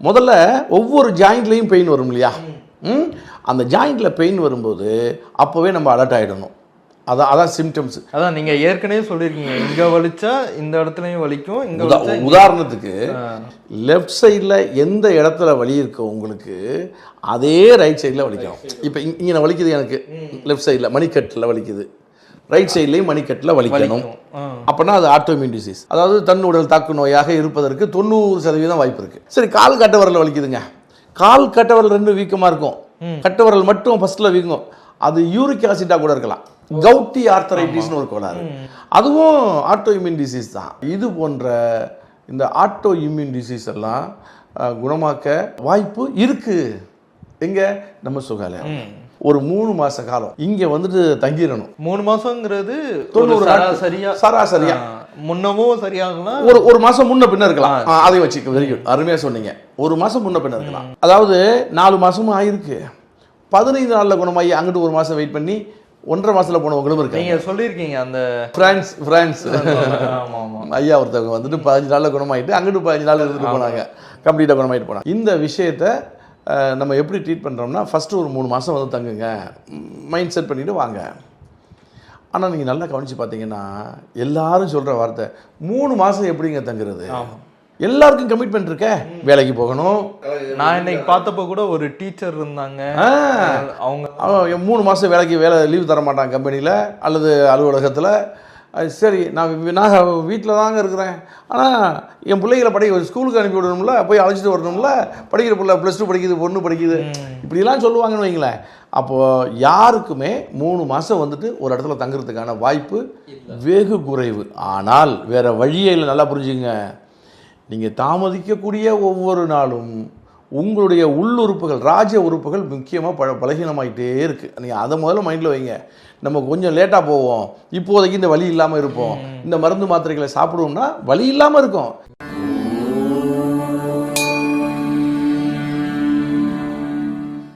முதல்ல ஒவ்வொரு ஜாயிண்ட்லேயும் பெயின் வரும் இல்லையா, அந்த ஜாயிண்டில் பெயின் வரும்போது அப்போவே நம்ம அலர்ட் ஆகிடணும். அதான் சிம்டம்ஸ். அதான் நீங்கள் ஏற்கனவே சொல்லியிருக்கீங்க, இங்கே வலிச்சா இந்த இடத்துலையும் வலிக்கும். உதாரணத்துக்கு லெஃப்ட் சைடில் எந்த இடத்துல வலி இருக்கோ உங்களுக்கு அதே ரைட் சைடில் வலிக்கும். இப்போ இங்கே வலிக்குது, எனக்கு லெஃப்ட் சைடில் மணிக்கட்டில் வலிக்குது, ரைட் சைட்லேயும் மணிக்கட்டில் வலிக்கணும். அப்படின்னா அது ஆட்டோமியூன் டிசீஸ், அதாவது தன்னுடல் தாக்கு நோயாக இருப்பதற்கு 90% வாய்ப்பு இருக்குது. சரி, கால் கட்ட விரல் வலிக்குதுங்க, கால் கட்ட விரல் 2 வீக்கமாக இருக்கும், கட்ட விரல் மட்டும் ஃபர்ஸ்ட்டில் வீங்கும், அது யூரிக் ஆசிட்டாக கூட இருக்கலாம். கவுட்டி ஆர்த்தரைட்டிஸ்னு ஒரு கோளாறு, அதுவும் ஆட்டோ இம்யூன் டிசீஸ் தான். இது போன்ற இந்த ஆட்டோ இம்யூன் டிசீஸ் எல்லாம் குணமாக்க வாய்ப்பு இருக்கு. எங்க? நம்ம சுகாலயம். ஒரு 3 மாச காலம் இங்க வந்துட்டு தங்கிடணும். 3 மாசங்கிறது 90 சராசரியா, முன்னமும் சரியாகலாம், ஒரு மாசம் முன்ன பின்ன இருக்கலாம். அதை வச்சுக்க, வெரி குட், அருமையா சொன்னீங்க. ஒரு மாசம் முன்ன பின்ன இருக்கலாம். அதாவது 4 மாசமும் ஆயிருக்கு, 15 நாள்ல குணமாகி அங்கிட்டு 1 மாசம் வெயிட் பண்ணி 1.5 மாசத்துல போனவங்களும் இருக்கு. நீங்க சொல்லியிருக்கீங்க அந்த பிரான்ஸ் ஐயா ஒருத்தவங்க வந்துட்டு 15 நாள்ல குணமாயிட்டு அங்கிட்டு 15 நாள் இருந்துட்டு போனாங்க, கம்ப்ளீட்டாக குணமாயிட்டு போனாங்க. இந்த விஷயத்தை நம்ம எப்படி ட்ரீட் பண்ணுறோம்னா, ஃபஸ்ட்டு ஒரு 3 மாதம் வந்து தங்குங்க, மைண்ட் செட் பண்ணிவிட்டு வாங்க. ஆனால் நீங்கள் நல்லா கவனித்து பார்த்தீங்கன்னா எல்லாரும் சொல்கிற வார்த்தை 3 மாதம் எப்படிங்க தங்குறது? எல்லாருக்கும் கமிட்மெண்ட் இருக்க, வேலைக்கு போகணும். நான் இன்னைக்கு பார்த்தப்போ கூட ஒரு டீச்சர் இருந்தாங்க, அவங்க 3 மாதம் வேலை லீவ் தர மாட்டாங்க கம்பெனியில் அல்லது அலுவலகத்தில். சரி, நான் வீட்டில் தாங்க இருக்கிறேன், ஆனால் என் பிள்ளைகளை ஸ்கூலுக்கு அனுப்பி விடணும்ல, போய் அழைச்சிட்டு வரணும்ல, படிக்கிற பிள்ளை +2 படிக்குது, பொண்ணு படிக்குது, இப்படிலாம் சொல்லுவாங்கன்னு வைங்களேன். அப்போது யாருக்குமே 3 மாதம் வந்துட்டு ஒரு இடத்துல தங்குறதுக்கான வாய்ப்பு வெகு குறைவு. ஆனால் வேறு வழியே இல்லை. நல்லா புரிஞ்சுங்க, நீங்கள் தாமதிக்கக்கூடிய ஒவ்வொரு நாளும் உங்களுடைய உள்ளுறுப்புகள், ராஜ உறுப்புகள் முக்கியமாக பலகீனமாயிட்டே இருக்குது. நீங்கள் அதை முதல்ல மைண்டில் வைங்க. நம்ம கொஞ்சம் லேட்டாக போவோம், இப்போதைக்கு இந்த வலி இல்லாமல் இருப்போம், இந்த மருந்து மாத்திரைகளை சாப்பிடுவோம்னா வலி இல்லாமல் இருக்கும்.